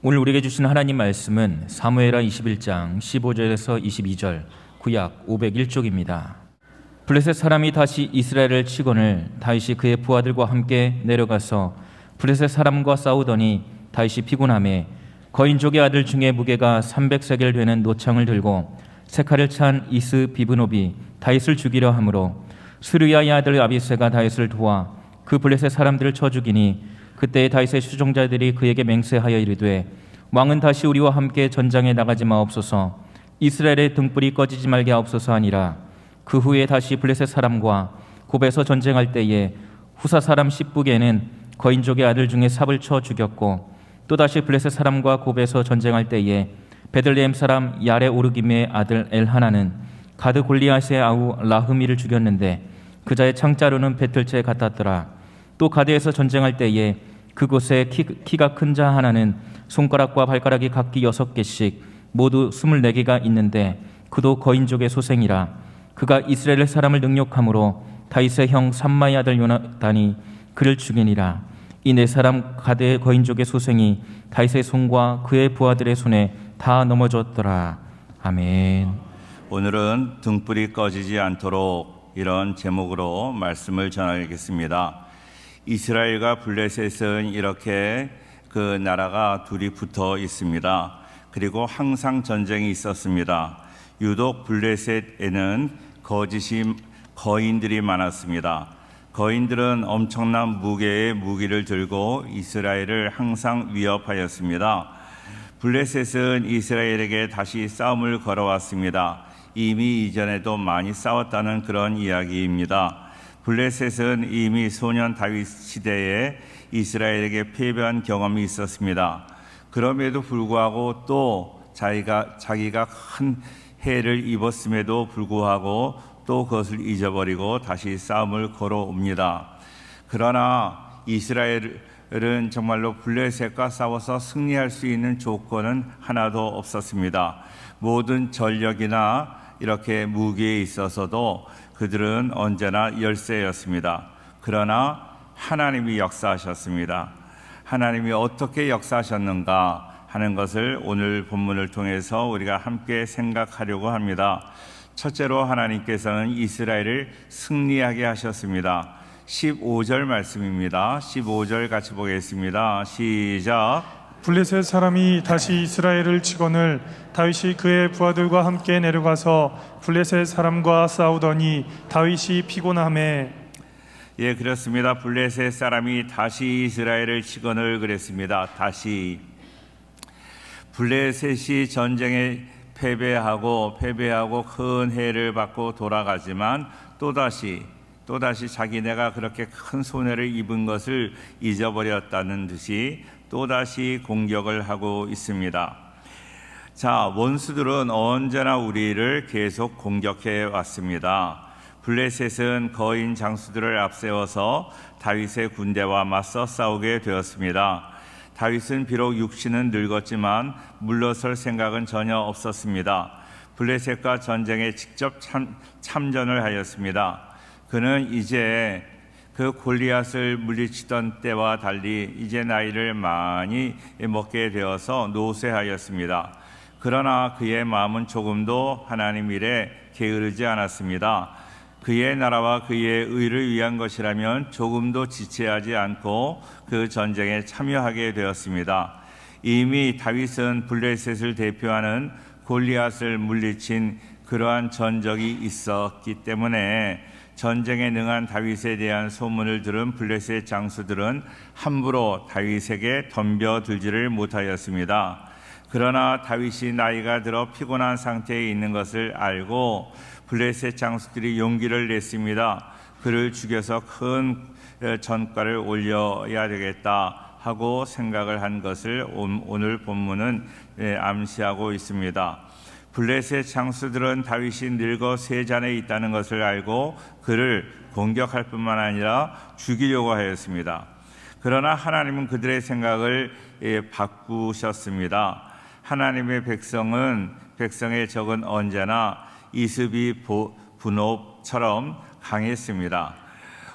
오늘 우리에게 주신 하나님 말씀은 사무엘하 21장 15절에서 22절, 구약 501쪽입니다. 블레셋 사람이 다시 이스라엘을 치거늘 다윗이 그의 부하들과 함께 내려가서 블레셋 사람과 싸우더니 다윗이 피곤하매 거인족의 아들 중에 무게가 300세겔 되는 노창을 들고 세칼을 찬 이스 비브노비 다윗을 죽이려 하므로 스루야의 아들 아비새가 다윗을 도와 그 블레셋 사람들을 쳐 죽이니 그때 다윗의 수종자들이 그에게 맹세하여 이르되 왕은 다시 우리와 함께 전장에 나가지 마옵소서, 이스라엘의 등불이 꺼지지 말게 하옵소서 하니라. 그 후에 다시 블레셋 사람과 곱에서 전쟁할 때에 후사 사람 십북에는 거인족의 아들 중에 삽을 쳐 죽였고 또다시 블레셋 사람과 곱에서 전쟁할 때에 베들레헴 사람 야레 오르김의 아들 엘하나는 가드 골리앗의 아우 라흐미를 죽였는데 그자의 창자루는 배틀채에 같았더라. 또 가드에서 전쟁할 때에 그곳에 키가 큰 자 하나는 손가락과 발가락이 각기 6개씩 모두 24개가 있는데 그도 거인족의 소생이라. 그가 이스라엘 사람을 능욕함으로 다윗의 형 삼마의 아들 요나단이 그를 죽이니라. 이 네 사람 가드의 거인족의 소생이 다윗의 손과 그의 부하들의 손에 다 넘어졌더라. 아멘. 오늘은 등불이 꺼지지 않도록 이런 제목으로 말씀을 전하겠습니다. 이스라엘과 블레셋은 이렇게 그 나라가 둘이 붙어 있습니다. 그리고 항상 전쟁이 있었습니다. 유독 블레셋에는 거인들이 많았습니다. 거인들은 엄청난 무게의 무기를 들고 이스라엘을 항상 위협하였습니다. 블레셋은 이스라엘에게 다시 싸움을 걸어왔습니다. 이미 이전에도 많이 싸웠다는 그런 이야기입니다. 블레셋은 이미 소년 다윗 시대에 이스라엘에게 패배한 경험이 있었습니다. 그럼에도 불구하고 또 자기가 큰 해를 입었음에도 불구하고 또 그것을 잊어버리고 다시 싸움을 걸어옵니다. 그러나 이스라엘은 정말로 블레셋과 싸워서 승리할 수 있는 조건은 하나도 없었습니다. 모든 전력이나 이렇게 무기에 있어서도 그들은 언제나 열세였습니다. 그러나 하나님이 역사하셨습니다. 하나님이 어떻게 역사하셨는가 하는 것을 오늘 본문을 통해서 우리가 함께 생각하려고 합니다. 첫째로 하나님께서는 이스라엘을 승리하게 하셨습니다. 15절 말씀입니다. 15절 같이 보겠습니다. 시작. 블레셋 사람이 다시 이스라엘을 치거늘 다윗이 그의 부하들과 함께 내려가서 블레셋 사람과 싸우더니 다윗이 피곤하매. 예, 그렇습니다. 블레셋 사람이 다시 이스라엘을 치거늘 그랬습니다. 다시 블레셋이 전쟁에 패배하고 큰 해를 받고 돌아가지만 또다시 자기네가 그렇게 큰 손해를 입은 것을 잊어버렸다는 듯이 또다시 공격을 하고 있습니다. 자, 원수들은 언제나 우리를 계속 공격해 왔습니다. 블레셋은 거인 장수들을 앞세워서 다윗의 군대와 맞서 싸우게 되었습니다. 다윗은 비록 육신은 늙었지만 물러설 생각은 전혀 없었습니다. 블레셋과 전쟁에 직접 참전을 하였습니다. 그는 이제 그 골리앗을 물리치던 때와 달리 이제 나이를 많이 먹게 되어서 노쇠하였습니다. 그러나 그의 마음은 조금도 하나님 일에 게으르지 않았습니다. 그의 나라와 그의 의를 위한 것이라면 조금도 지체하지 않고 그 전쟁에 참여하게 되었습니다. 이미 다윗은 블레셋을 대표하는 골리앗을 물리친 그러한 전적이 있었기 때문에 전쟁에 능한 다윗에 대한 소문을 들은 블레셋 장수들은 함부로 다윗에게 덤벼들지를 못하였습니다. 그러나 다윗이 나이가 들어 피곤한 상태에 있는 것을 알고 블레셋 장수들이 용기를 냈습니다. 그를 죽여서 큰 전가를 올려야 되겠다 하고 생각을 한 것을 오늘 본문은 암시하고 있습니다. 블레셋 장수들은 다윗이 늙어 세잔에 있다는 것을 알고 그를 공격할 뿐만 아니라 죽이려고 하였습니다. 그러나 하나님은 그들의 생각을 바꾸셨습니다. 하나님의 백성의 적은 언제나 이스비 분업처럼 강했습니다.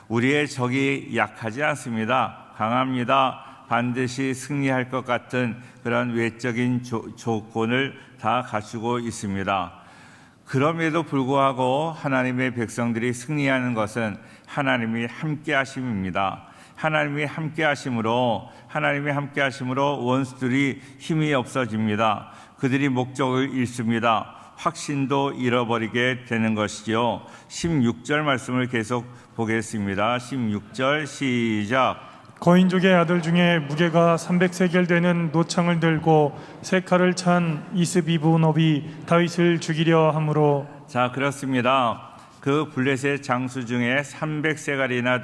우리의 적이 약하지 않습니다. 강합니다. 반드시 승리할 것 같은 그런 외적인 조건을 다 갖추고 있습니다. 그럼에도 불구하고 하나님의 백성들이 승리하는 것은 하나님이 함께 하심입니다. 하나님이 함께 하심으로 원수들이 힘이 없어집니다. 그들이 목적을 잃습니다. 확신도 잃어버리게 되는 것이죠. 16절 말씀을 계속 보겠습니다. 16절 시작. 거인족의 아들 중에 무게가 300세겔 되는 노창을 들고 세 칼을 찬 이스비브노비 다윗을 죽이려 함으로. 자, 그렇습니다. 그 블레셋 장수 중에 300세겔이나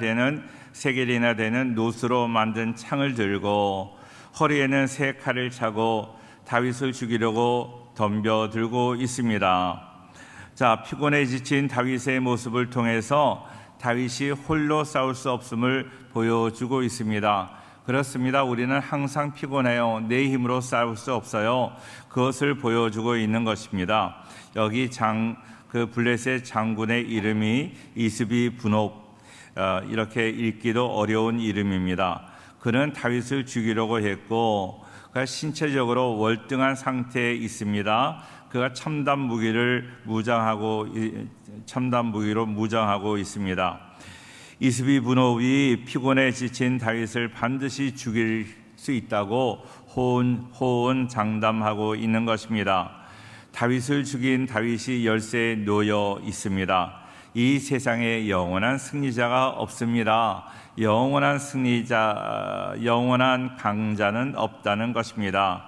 되는 노스로 만든 창을 들고 허리에는 세 칼을 차고 다윗을 죽이려고 덤벼들고 있습니다. 자, 피곤에 지친 다윗의 모습을 통해서 다윗이 홀로 싸울 수 없음을 보여주고 있습니다. 그렇습니다. 우리는 항상 피곤해요. 내 힘으로 싸울 수 없어요. 그것을 보여주고 있는 것입니다. 여기 그 블레셋 장군의 이름이 이스비브노b, 이렇게 읽기도 어려운 이름입니다. 그는 다윗을 죽이려고 했고 그가 신체적으로 월등한 상태에 있습니다. 그가 첨단 무기로 무장하고 있습니다. 이스비브노b이 피곤에 지친 다윗을 반드시 죽일 수 있다고 호언장담하고 있는 것입니다. 다윗을 죽인 다윗이 열쇠에 놓여 있습니다. 이 세상에 영원한 승리자가 없습니다. 영원한 강자는 없다는 것입니다.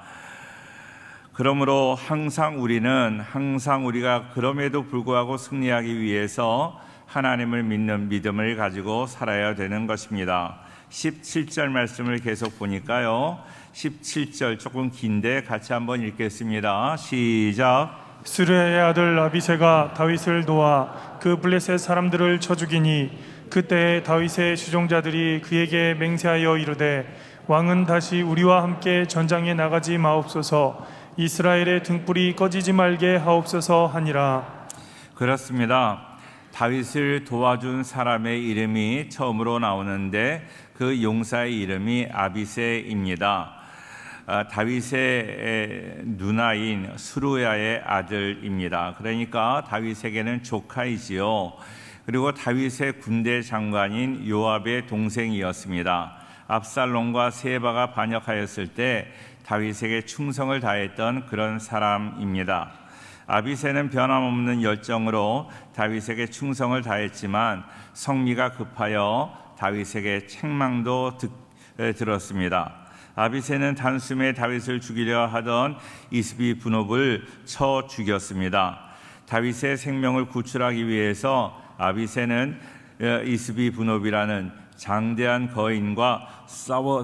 그러므로 항상 우리가 그럼에도 불구하고 승리하기 위해서 하나님을 믿는 믿음을 가지고 살아야 되는 것입니다. 17절 말씀을 계속 보니까요. 17절 조금 긴데 같이 한번 읽겠습니다. 시작. 스루야의 아들 아비새가 다윗을 도와 그 블레셋 사람들을 쳐 죽이니 그때 다윗의 주종자들이 그에게 맹세하여 이르되 왕은 다시 우리와 함께 전장에 나가지 마옵소서, 이스라엘의 등불이 꺼지지 말게 하옵소서 하니라. 그렇습니다. 다윗을 도와준 사람의 이름이 처음으로 나오는데 그 용사의 이름이 아비새입니다. 다윗의 누나인 스루야의 아들입니다. 그러니까 다윗에게는 조카이지요. 그리고 다윗의 군대 장관인 요압의 동생이었습니다. 압살롬과 세바가 반역하였을 때 다윗에게 충성을 다했던 그런 사람입니다. 아비새는 변함없는 열정으로 다윗에게 충성을 다했지만 성미가 급하여 다윗에게 책망도 들었습니다. 아비새는 단숨에 다윗을 죽이려 하던 이스비브노b을 쳐 죽였습니다. 다윗의 생명을 구출하기 위해서 아비새는 이스비브노b이라는 장대한 거인과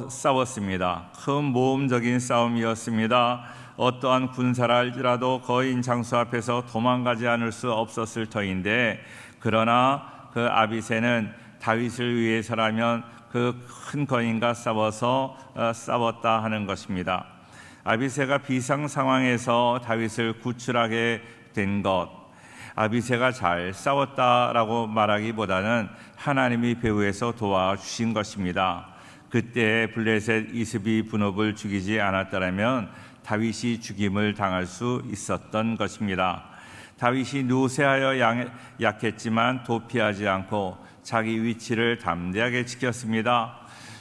싸웠습니다. 큰 모험적인 싸움이었습니다. 어떠한 군사라 할지라도 거인 장수 앞에서 도망가지 않을 수 없었을 터인데, 그러나 그 아비새는 다윗을 위해서라면 그 큰 거인과 싸웠다 하는 것입니다. 아비새가 비상 상황에서 다윗을 구출하게 된 것, 아비새가 잘 싸웠다라고 말하기보다는 하나님이 배후에서 도와주신 것입니다. 그때 블레셋 이스비브노b을 죽이지 않았더라면 다윗이 죽임을 당할 수 있었던 것입니다. 다윗이 노쇠하여 약했지만 도피하지 않고 자기 위치를 담대하게 지켰습니다.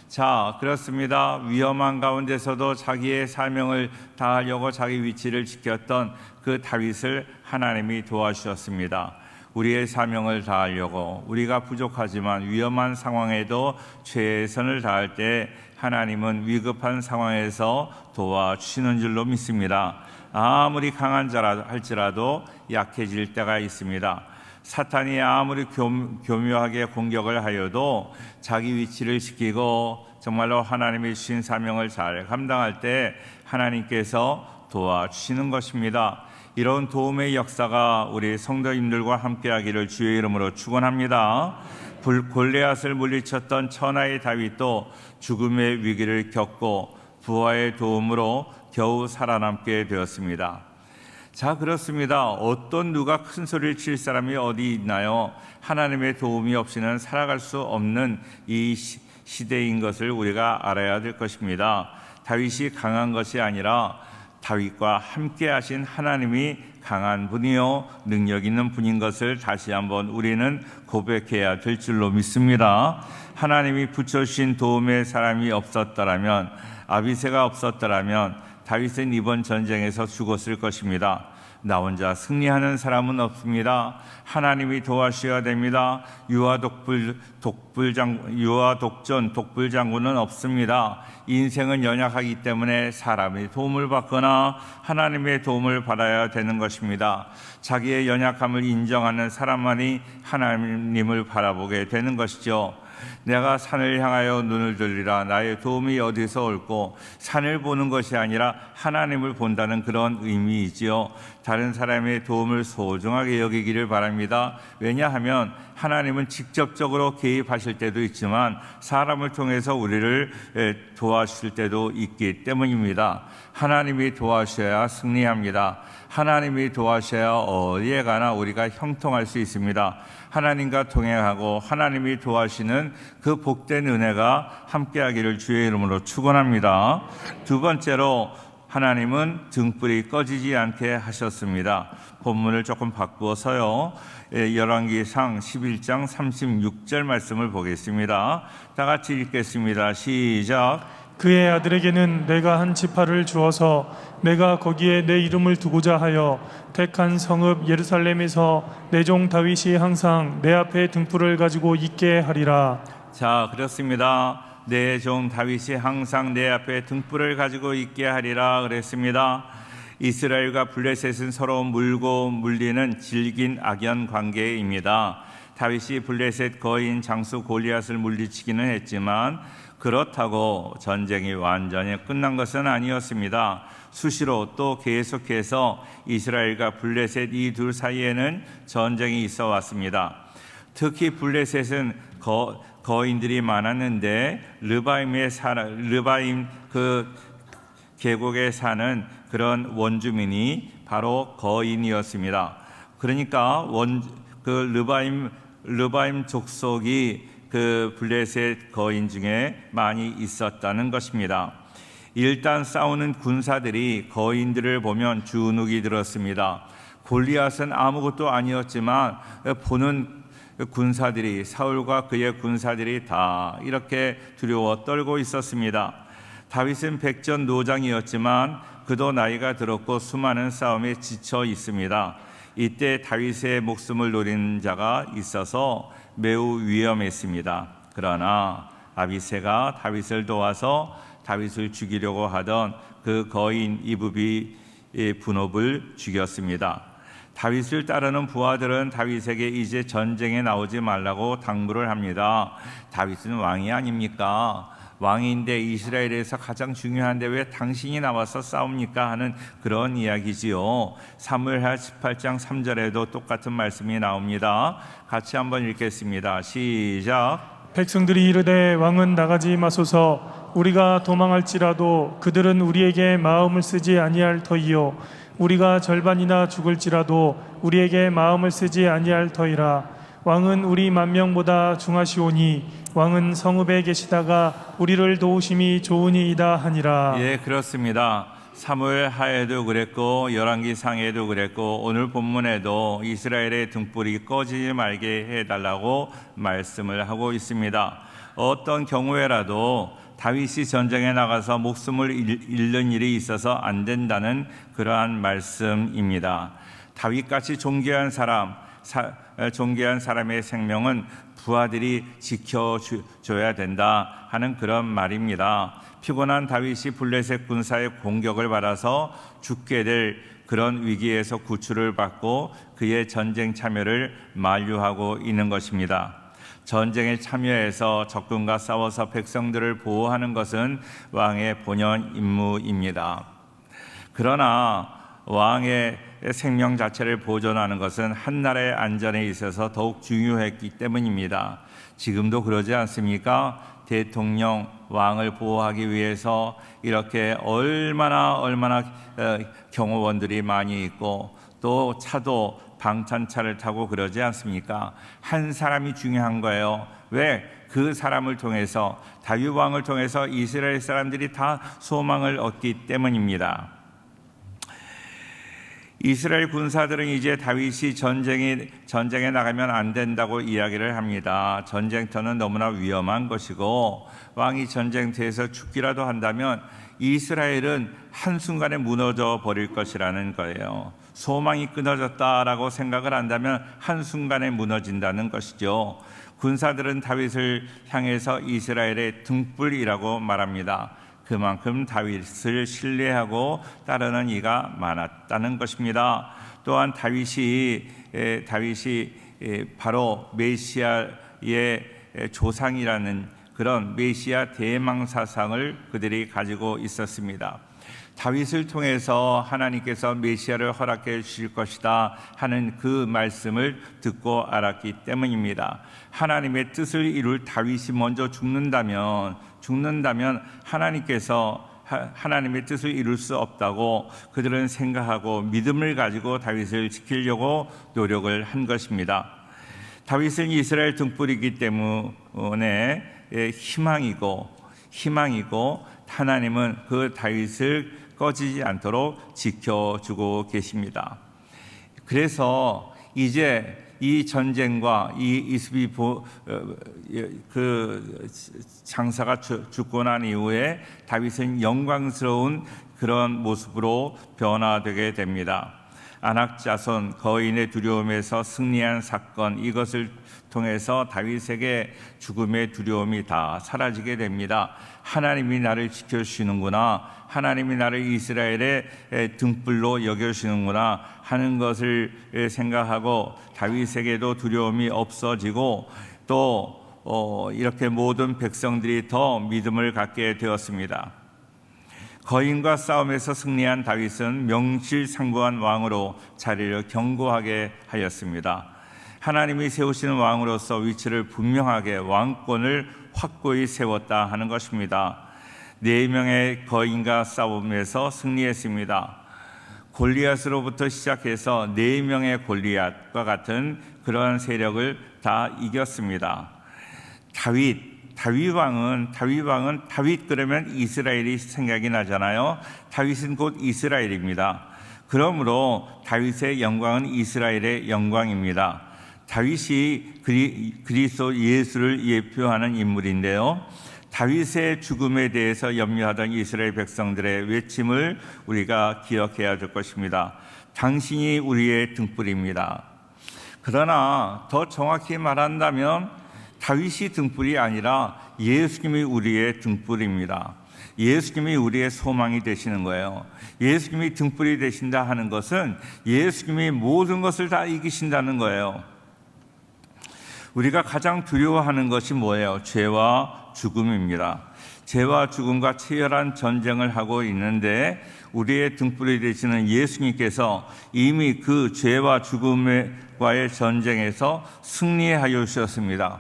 자, 그렇습니다. 위험한 가운데서도 자기의 사명을 다하려고 자기 위치를 지켰던 그 다윗을 하나님이 도와주셨습니다. 우리의 사명을 다하려고 우리가 부족하지만 위험한 상황에도 최선을 다할 때 하나님은 위급한 상황에서 도와주시는 줄로 믿습니다. 아무리 강한 자라 할지라도 약해질 때가 있습니다. 사탄이 아무리 교묘하게 공격을 하여도 자기 위치를 지키고 정말로 하나님이 주신 사명을 잘 감당할 때 하나님께서 도와주시는 것입니다. 이런 도움의 역사가 우리 성도님들과 함께하기를 주의 이름으로 축원합니다. 골리앗을 물리쳤던 천하의 다윗도 죽음의 위기를 겪고 부하의 도움으로 겨우 살아남게 되었습니다. 자, 그렇습니다. 어떤 누가 큰 소리를 칠 사람이 어디 있나요? 하나님의 도움이 없이는 살아갈 수 없는 이 시대인 것을 우리가 알아야 될 것입니다. 다윗이 강한 것이 아니라 다윗과 함께 하신 하나님이 강한 분이요 능력 있는 분인 것을 다시 한번 우리는 고백해야 될 줄로 믿습니다. 하나님이 붙여주신 도움의 사람이 없었더라면, 아비새가 없었더라면 다윗은 이번 전쟁에서 죽었을 것입니다. 나 혼자 승리하는 사람은 없습니다. 하나님이 도와주셔야 됩니다. 독불장군은 없습니다. 인생은 연약하기 때문에 사람의 도움을 받거나 하나님의 도움을 받아야 되는 것입니다. 자기의 연약함을 인정하는 사람만이 하나님을 바라보게 되는 것이죠. 내가 산을 향하여 눈을 들리라. 나의 도움이 어디서 올꼬. 산을 보는 것이 아니라 하나님을 본다는 그런 의미이지요. 다른 사람의 도움을 소중하게 여기기를 바랍니다. 왜냐하면 하나님은 직접적으로 개입하실 때도 있지만 사람을 통해서 우리를 도와주실 때도 있기 때문입니다. 하나님이 도와주셔야 승리합니다. 하나님이 도와주셔야 어디에 가나 우리가 형통할 수 있습니다. 하나님과 동행하고 하나님이 도와주시는 그 복된 은혜가 함께하기를 주의 이름으로 축원합니다. 두 번째로 하나님은 등불이 꺼지지 않게 하셨습니다. 본문을 조금 바꾸어서요, 열왕기상 11장 36절 말씀을 보겠습니다. 다 같이 읽겠습니다. 시작. 그의 아들에게는 내가 한 지파를 주어서 내가 거기에 내 이름을 두고자 하여 택한 성읍 예루살렘에서 내 종 다윗이 항상 내 앞에 등불을 가지고 있게 하리라. 자, 그렇습니다. 내 종 다윗이 항상 내 앞에 등불을 가지고 있게 하리라 그랬습니다. 이스라엘과 블레셋은 서로 물고 물리는 질긴 악연 관계입니다. 다윗이 블레셋 거인 장수 골리앗을 물리치기는 했지만 그렇다고 전쟁이 완전히 끝난 것은 아니었습니다. 수시로 또 계속해서 이스라엘과 블레셋 이 둘 사이에는 전쟁이 있어 왔습니다. 특히 블레셋은 거인들이 많았는데 르바임 그 계곡에 사는 그런 원주민이 바로 거인이었습니다. 그러니까 르바임 족속이 그 블레셋 거인 중에 많이 있었다는 것입니다. 일단 싸우는 군사들이 거인들을 보면 주눅이 들었습니다. 골리앗은 아무것도 아니었지만 보는 군사들이, 사울과 그의 군사들이 다 이렇게 두려워 떨고 있었습니다. 다윗은 백전노장이었지만 그도 나이가 들었고 수많은 싸움에 지쳐 있습니다. 이때 다윗의 목숨을 노린 자가 있어서 매우 위험했습니다. 그러나 아비새가 다윗을 도와서 다윗을 죽이려고 하던 그 거인 이브비 분업을 죽였습니다. 다윗을 따르는 부하들은 다윗에게 이제 전쟁에 나오지 말라고 당부를 합니다. 다윗은 왕이 아닙니까? 왕인데 이스라엘에서 가장 중요한데 왜 당신이 나와서 싸웁니까? 하는 그런 이야기지요. 사무엘하 18장 3절에도 똑같은 말씀이 나옵니다. 같이 한번 읽겠습니다. 시작. 백성들이 이르되 왕은 나가지 마소서. 우리가 도망할지라도 그들은 우리에게 마음을 쓰지 아니할 터이요 우리가 절반이나 죽을지라도 우리에게 마음을 쓰지 아니할 터이라. 왕은 우리 만명보다 중하시오니 왕은 성읍에 계시다가 우리를 도우심이 좋으니이다 하니라. 예, 그렇습니다. 사무엘 하에도 그랬고 열왕기 상에도 그랬고 오늘 본문에도 이스라엘의 등불이 꺼지지 말게 해달라고 말씀을 하고 있습니다. 어떤 경우에라도 다윗이 전쟁에 나가서 목숨을 잃는 일이 있어서 안 된다는 그러한 말씀입니다. 다윗같이 존귀한 사람의 생명은 부하들이 지켜줘야 된다 하는 그런 말입니다. 피곤한 다윗이 블레셋 군사의 공격을 받아서 죽게 될 그런 위기에서 구출을 받고 그의 전쟁 참여를 만류하고 있는 것입니다. 전쟁에 참여해서 적군과 싸워서 백성들을 보호하는 것은 왕의 본연 임무입니다. 그러나 왕의 생명 자체를 보존하는 것은 한 나라의 안전에 있어서 더욱 중요했기 때문입니다. 지금도 그러지 않습니까? 대통령, 왕을 보호하기 위해서 이렇게 얼마나 경호원들이 많이 있고 또 차도 방탄차를 타고 그러지 않습니까? 한 사람이 중요한 거예요. 왜? 그 사람을 통해서, 다윗 왕을 통해서 이스라엘 사람들이 다 소망을 얻기 때문입니다. 이스라엘 군사들은 이제 다윗이 전쟁에 나가면 안 된다고 이야기를 합니다. 전쟁터는 너무나 위험한 것이고 왕이 전쟁터에서 죽기라도 한다면 이스라엘은 한순간에 무너져 버릴 것이라는 거예요. 소망이 끊어졌다라고 생각을 한다면 한순간에 무너진다는 것이죠. 군사들은 다윗을 향해서 이스라엘의 등불이라고 말합니다. 그만큼 다윗을 신뢰하고 따르는 이가 많았다는 것입니다. 또한 다윗이 바로 메시아의 조상이라는 그런 메시아 대망 사상을 그들이 가지고 있었습니다. 다윗을 통해서 하나님께서 메시아를 허락해 주실 것이다 하는 그 말씀을 듣고 알았기 때문입니다. 하나님의 뜻을 이룰 다윗이 먼저 죽는다면 하나님의 뜻을 이룰 수 없다고 그들은 생각하고 믿음을 가지고 다윗을 지키려고 노력을 한 것입니다. 다윗은 이스라엘 등불이기 때문에 희망이고 하나님은 그 다윗을 꺼지지 않도록 지켜주고 계십니다. 그래서 이제 이 전쟁과 이 이스비 그 장사가 죽고 난 이후에 다윗은 영광스러운 그런 모습으로 변화되게 됩니다. 아낙 자손 거인의 두려움에서 승리한 사건, 이것을 통해서 다윗에게 죽음의 두려움이 다 사라지게 됩니다. 하나님이 나를 지켜주시는구나, 하나님이 나를 이스라엘의 등불로 여겨주시는구나 하는 것을 생각하고 다윗에게도 두려움이 없어지고 또 이렇게 모든 백성들이 더 믿음을 갖게 되었습니다. 거인과 싸움에서 승리한 다윗은 명실상부한 왕으로 자리를 견고하게 하였습니다. 하나님이 세우시는 왕으로서 위치를 분명하게 왕권을 확고히 세웠다 하는 것입니다. 4명의 거인과 싸움에서 승리했습니다. 골리앗으로부터 시작해서 4명의 골리앗과 같은 그러한 세력을 다 이겼습니다. 다윗 왕은 다윗 그러면 이스라엘이 생각이 나잖아요. 다윗은 곧 이스라엘입니다. 그러므로 다윗의 영광은 이스라엘의 영광입니다. 다윗이 그리스도 예수를 예표하는 인물인데요. 다윗의 죽음에 대해서 염려하던 이스라엘 백성들의 외침을 우리가 기억해야 될 것입니다. 당신이 우리의 등불입니다. 그러나 더 정확히 말한다면 다윗이 등불이 아니라 예수님이 우리의 등불입니다. 예수님이 우리의 소망이 되시는 거예요. 예수님이 등불이 되신다 하는 것은 예수님이 모든 것을 다 이기신다는 거예요. 우리가 가장 두려워하는 것이 뭐예요? 죄와 죽음입니다. 죄와 죽음과 치열한 전쟁을 하고 있는데 우리의 등불이 되시는 예수님께서 이미 그 죄와 죽음과의 전쟁에서 승리하여 주셨습니다.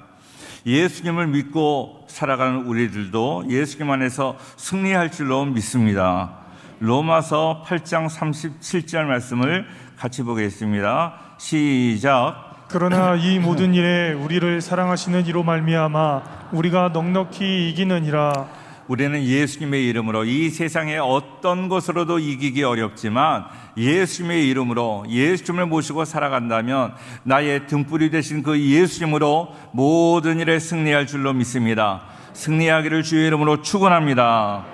예수님을 믿고 살아가는 우리들도 예수님 안에서 승리할 줄로 믿습니다. 로마서 8장 37절 말씀을 같이 보겠습니다. 시작. 그러나 이 모든 일에 우리를 사랑하시는 이로 말미암아 우리가 넉넉히 이기느니라. 우리는 예수님의 이름으로 이 세상의 어떤 것으로도 이기기 어렵지만 예수님의 이름으로 예수님을 모시고 살아간다면 나의 등불이 되신 그 예수님으로 모든 일에 승리할 줄로 믿습니다. 승리하기를 주의 이름으로 축원합니다.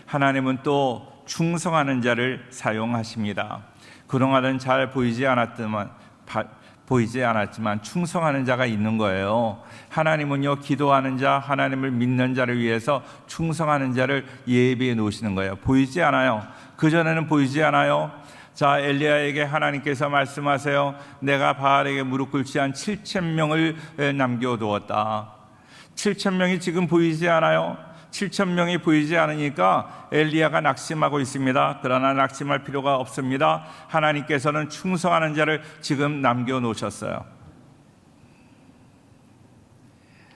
하나님은 또 충성하는 자를 사용하십니다. 그동안은 잘 보이지 않았지만 충성하는 자가 있는 거예요. 하나님은요, 기도하는 자, 하나님을 믿는 자를 위해서 충성하는 자를 예비해 놓으시는 거예요. 보이지 않아요. 그전에는 보이지 않아요. 자, 엘리야에게 하나님께서 말씀하세요. 내가 바알에게 무릎 꿇지 한 7,000명을 남겨두었다. 7,000명이 지금 보이지 않아요. 7,000명이 보이지 않으니까 엘리야가 낙심하고 있습니다. 그러나 낙심할 필요가 없습니다. 하나님께서는 충성하는 자를 지금 남겨놓으셨어요.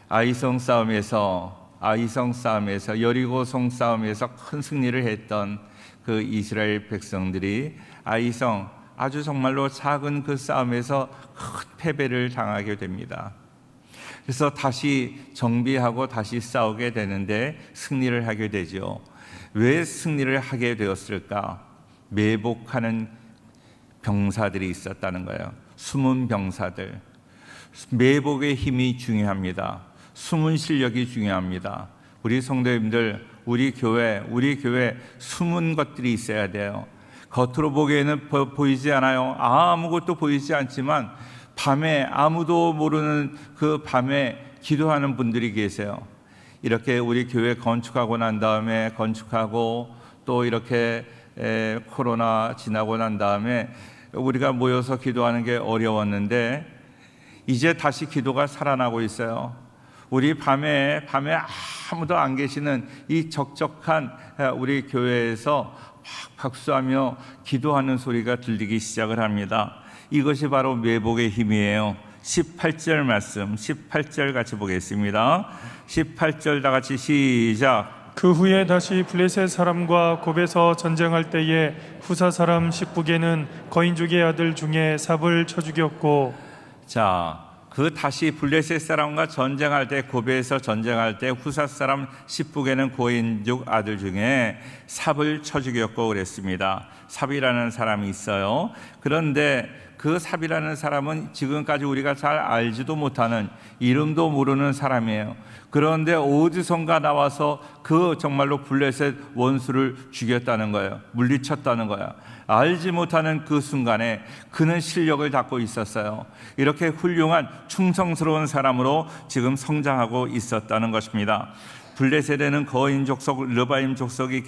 아이성 싸움에서 여리고성 싸움에서 큰 승리를 했던 그 이스라엘 백성들이 아이성, 아주 정말로 작은 그 싸움에서 큰 패배를 당하게 됩니다. 그래서 다시 정비하고 다시 싸우게 되는데 승리를 하게 되죠. 왜 승리를 하게 되었을까? 매복하는 병사들이 있었다는 거예요. 숨은 병사들. 매복의 힘이 중요합니다. 숨은 실력이 중요합니다. 우리 성도님들, 우리 교회 숨은 것들이 있어야 돼요. 겉으로 보기에는 보이지 않아요. 아무것도 보이지 않지만 밤에 아무도 모르는 그 밤에 기도하는 분들이 계세요. 이렇게 우리 교회 건축하고 난 다음에 건축하고 또 이렇게 코로나 지나고 난 다음에 우리가 모여서 기도하는 게 어려웠는데 이제 다시 기도가 살아나고 있어요. 우리 밤에 아무도 안 계시는 이 적적한 우리 교회에서 막 박수하며 기도하는 소리가 들리기 시작을 합니다. 이것이 바로 매복의 힘이에요. 18절 말씀, 18절 같이 보겠습니다. 18절 다 같이 시작. 그 후에 다시 블레셋 사람과 곱에서 전쟁할 때에 후사 사람 십부게는 거인족의 아들 중에 삽을 쳐 죽였고, 자, 그 다시 블레셋 사람과 전쟁할 때, 고베에서 전쟁할 때 후사 사람 십부게는 고인족 아들 중에 삽을 쳐 죽였고 그랬습니다. 삽이라는 사람이 있어요. 그런데 그 삽이라는 사람은 지금까지 우리가 잘 알지도 못하는, 이름도 모르는 사람이에요. 그런데 어디선가 나와서 그 정말로 블레셋 원수를 죽였다는 거예요. 물리쳤다는 거예요. 알지 못하는 그 순간에 그는 실력을 갖고 있었어요. 이렇게 훌륭한 충성스러운 사람으로 지금 성장하고 있었다는 것입니다. 블레셋에는 거인 족속, 르바임 족속이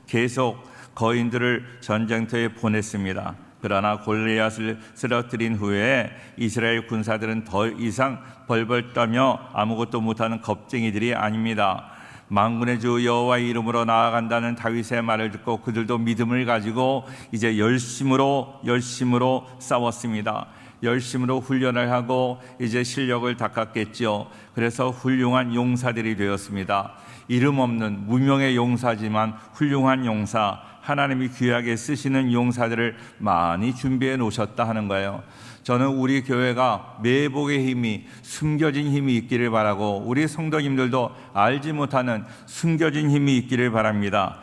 계속 거인들을 전쟁터에 보냈습니다. 그러나 골리앗을 쓰러뜨린 후에 이스라엘 군사들은 더 이상 벌벌 떠며 아무것도 못하는 겁쟁이들이 아닙니다. 만군의 주 여호와의 이름으로 나아간다는 다윗의 말을 듣고 그들도 믿음을 가지고 이제 열심으로 싸웠습니다. 열심으로 훈련을 하고 이제 실력을 닦았겠죠. 그래서 훌륭한 용사들이 되었습니다. 이름 없는 무명의 용사지만 훌륭한 용사, 하나님이 귀하게 쓰시는 용사들을 많이 준비해 놓으셨다 하는 거예요. 저는 우리 교회가 매복의 힘이, 숨겨진 힘이 있기를 바라고 우리 성도님들도 알지 못하는 숨겨진 힘이 있기를 바랍니다.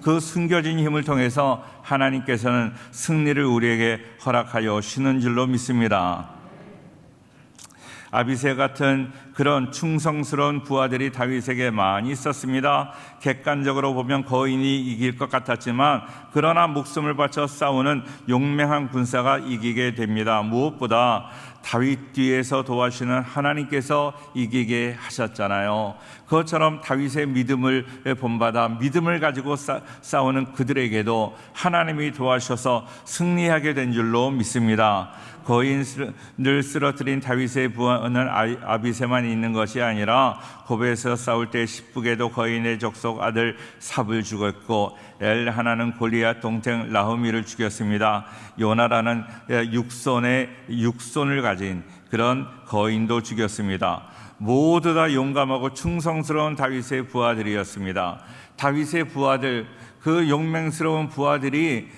그 숨겨진 힘을 통해서 하나님께서는 승리를 우리에게 허락하여 주시는 줄로 믿습니다. 아비새 같은 그런 충성스러운 부하들이 다윗에게 많이 있었습니다. 객관적으로 보면 거인이 이길 것 같았지만 그러나 목숨을 바쳐 싸우는 용맹한 군사가 이기게 됩니다. 무엇보다 다윗 뒤에서 도와주시는 하나님께서 이기게 하셨잖아요. 그것처럼 다윗의 믿음을 본받아 믿음을 가지고 싸우는 그들에게도 하나님이 도와주셔서 승리하게 된 줄로 믿습니다. 거인을 쓰러뜨린 다윗의 부하는 아비새만 있는 것이 아니라 고베에서 싸울 때 십부게도 거인의 족속 아들 삽을 죽였고 엘하나는 골리앗 동생 라흐미를 죽였습니다. 요나라는 육손을 가진 그런 거인도 죽였습니다. 모두 다 용감하고 충성스러운 다윗의 부하들이었습니다. 다윗의 부하들, 그 용맹스러운 부하들이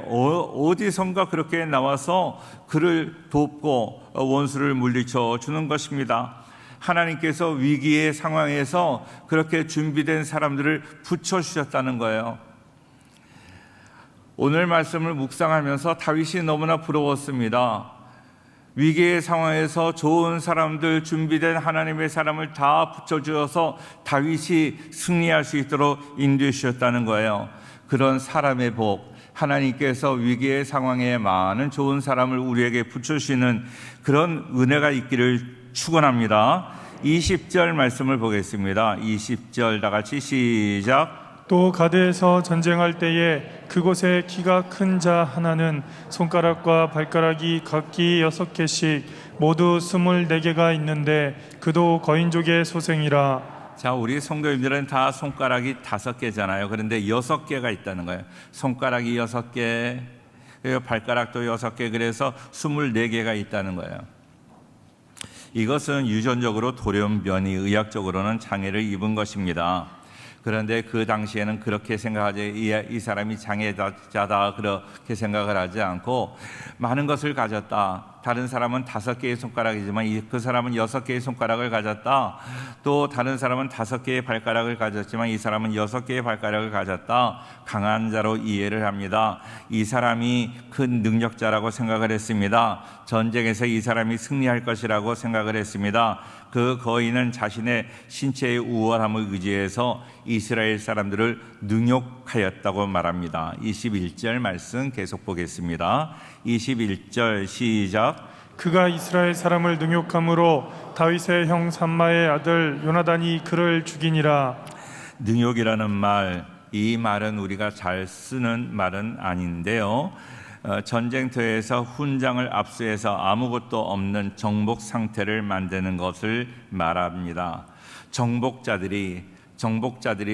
어디선가 그렇게 나와서 그를 돕고 원수를 물리쳐 주는 것입니다. 하나님께서 위기의 상황에서 그렇게 준비된 사람들을 붙여주셨다는 거예요. 오늘 말씀을 묵상하면서 다윗이 너무나 부러웠습니다. 위기의 상황에서 좋은 사람들, 준비된 하나님의 사람을 다 붙여주어서 다윗이 승리할 수 있도록 인도해 주셨다는 거예요. 그런 사람의 복, 하나님께서 위기의 상황에 많은 좋은 사람을 우리에게 붙여주시는 그런 은혜가 있기를 축원합니다. 20절 말씀을 보겠습니다. 20절 다 같이 시작. 또 가드에서 전쟁할 때에 그곳에 키가 큰 자 하나는 손가락과 발가락이 각기 6개씩 모두 24개가 있는데 그도 거인족의 소생이라. 자, 우리 성도님들은 다 손가락이 5개잖아요. 그런데 6개가 있다는 거예요. 손가락이 6개, 그리고 발가락도 6개, 그래서 24개가 있다는 거예요. 이것은 유전적으로 돌연변이, 의학적으로는 장애를 입은 것입니다. 그런데 그 당시에는 그렇게 생각하지, 이 사람이 장애자다 그렇게 생각을 하지 않고 많은 것을 가졌다. 다른 사람은 5개의 손가락이지만 그 사람은 6개의 손가락을 가졌다. 또 다른 사람은 5개의 발가락을 가졌지만 이 사람은 6개의 발가락을 가졌다. 강한 자로 이해를 합니다. 이 사람이 큰 능력자라고 생각을 했습니다. 전쟁에서 이 사람이 승리할 것이라고 생각을 했습니다. 그 거인은 자신의 신체의 우월함을 의지해서 이스라엘 사람들을 능욕하였다고 말합니다. 21절 말씀 계속 보겠습니다. 21절 시작. 그가 이스라엘 사람을 능욕함으로 다윗의 형 삼마의 아들 요나단이 그를 죽이니라. 능욕이라는 말, 이 말은 우리가 잘 쓰는 말은 아닌데요. 전쟁터에서 훈장을 압수해서 아무것도 없는 정복 상태를 만드는 것을 말합니다. 정복자들이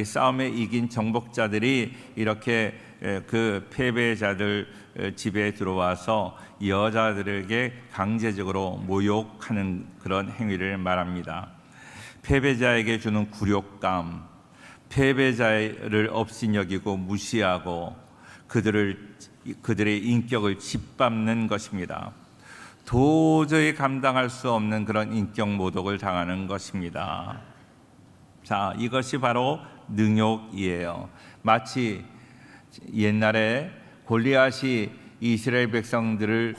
싸움에 이긴 정복자들이 이렇게 그 패배자들 집에 들어와서 여자들에게 강제적으로 모욕하는 그런 행위를 말합니다. 패배자에게 주는 굴욕감, 패배자를 업신여기고 무시하고 그들의 인격을 짓밟는 것입니다. 도저히 감당할 수 없는 그런 인격 모독을 당하는 것입니다. 자, 이것이 바로 능욕이에요. 마치 옛날에 골리앗이 이스라엘 백성들을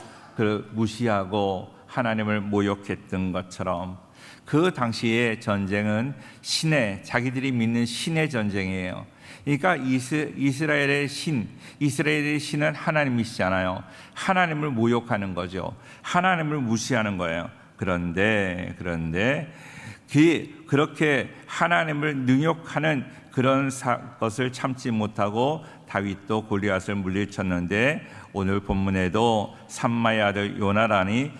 무시하고 하나님을 모욕했던 것처럼 그 당시의 전쟁은 자기들이 믿는 신의 전쟁이에요. 그러니까 이스라엘의 신은 하나님이시잖아요. 하나님을 모욕하는 거죠. 하나님을 무시하는 거예요. 그런데 그렇게 하나님을 능욕하는 그런 것을 참지 못하고 다윗도 골리앗을 물리쳤는데 오늘 본문에도 삼마의 아들 요나단이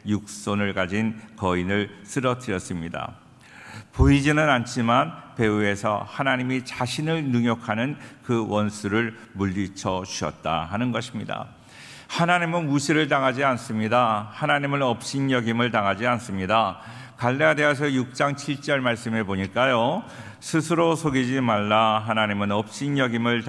육손을 가진 거인을 쓰러뜨렸습니다. 보이지는 않지만 배후에서 하나님이 자신을 능욕하는 그 원수를 물리쳐 주셨다 하는 것입니다. 하나님은 무시를 당하지 않습니다. 하나님을 업신여김을 당하지 않습니다. 갈라디아서 6장 7절 말씀에 보니까요, 스스로 속이지 말라. 하나님은 업신여김을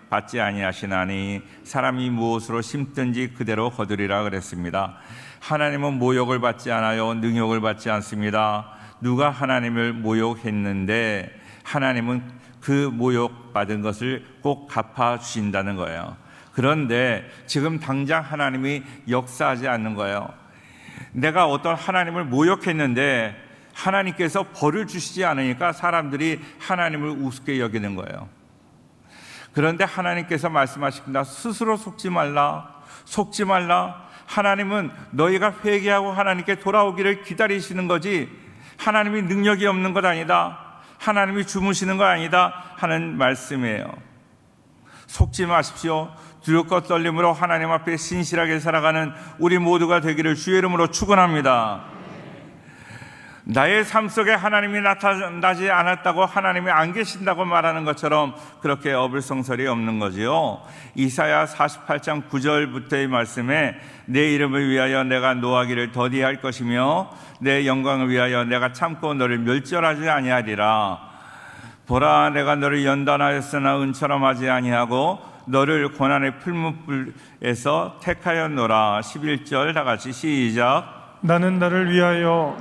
받지 아니하시나니 사람이 무엇으로 심든지 그대로 거두리라 그랬습니다. 하나님은 모욕을 받지 않아요. 능욕을 받지 않습니다. 누가 하나님을 모욕했는데 하나님은 그 모욕받은 것을 꼭 갚아주신다는 거예요. 그런데 지금 당장 하나님이 역사하지 않는 거예요. 내가 어떤 하나님을 모욕했는데 하나님께서 벌을 주시지 않으니까 사람들이 하나님을 우습게 여기는 거예요. 그런데 하나님께서 말씀하십니다. 스스로 속지 말라. 하나님은 너희가 회개하고 하나님께 돌아오기를 기다리시는 거지 하나님이 능력이 없는 것 아니다. 하나님이 주무시는 것 아니다 하는 말씀이에요. 속지 마십시오. 두렵고 떨림으로 하나님 앞에 신실하게 살아가는 우리 모두가 되기를 주의 이름으로 축원합니다. 나의 삶 속에 하나님이 나타나지 않았다고 하나님이 안 계신다고 말하는 것처럼 그렇게 어불성설이 없는 거지요. 이사야 48장 9절부터의 말씀에 내 이름을 위하여 내가 노하기를 더디할 것이며 내 영광을 위하여 내가 참고 너를 멸절하지 아니하리라. 보라, 내가 너를 연단하였으나 은처럼 하지 아니하고 너를 고난의 풀무불에서 택하였노라. 11절 다 같이 시작. 나는 나를 위하여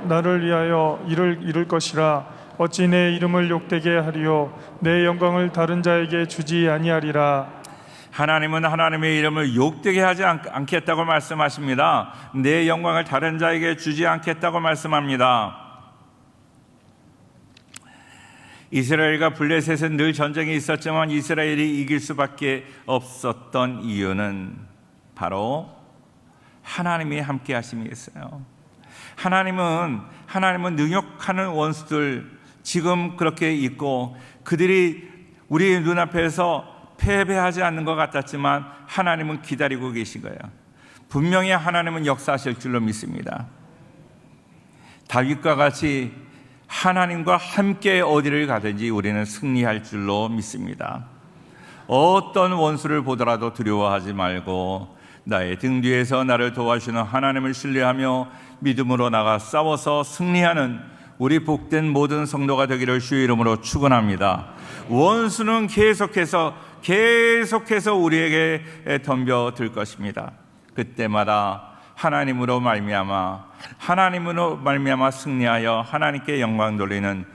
이를 이룰 것이라. 어찌 내 이름을 욕되게 하리요. 내 영광을 다른 자에게 주지 아니하리라. 하나님은 하나님의 이름을 욕되게 하지 않겠다고 말씀하십니다. 내 영광을 다른 자에게 주지 않겠다고 말씀합니다. 이스라엘과 블레셋에 늘 전쟁이 있었지만 이스라엘이 이길 수밖에 없었던 이유는 바로 하나님이 함께 하심이 있어요. 하나님은 능욕하는 원수들 지금 그렇게 있고 그들이 우리 눈앞에서 패배하지 않는 것 같았지만 하나님은 기다리고 계신 거예요. 분명히 하나님은 역사하실 줄로 믿습니다. 다윗과 같이 하나님과 함께 어디를 가든지 우리는 승리할 줄로 믿습니다. 어떤 원수를 보더라도 두려워하지 말고 나의 등 뒤에서 나를 도와주는 하나님을 신뢰하며 믿음으로 나가 싸워서 승리하는 우리 복된 모든 성도가 되기를 주의 이름으로 축원합니다. 원수는 계속해서 우리에게 덤벼들 것입니다. 그때마다 하나님으로 말미암아 승리하여 하나님께 영광 돌리는,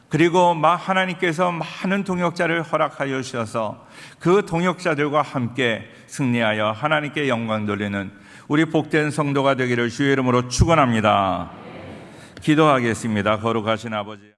그리고 하나님께서 많은 동역자를 허락하여 주셔서 그 동역자들과 함께 승리하여 하나님께 영광 돌리는 우리 복된 성도가 되기를 주의 이름으로 축원합니다. 기도하겠습니다. 거룩하신 아버지,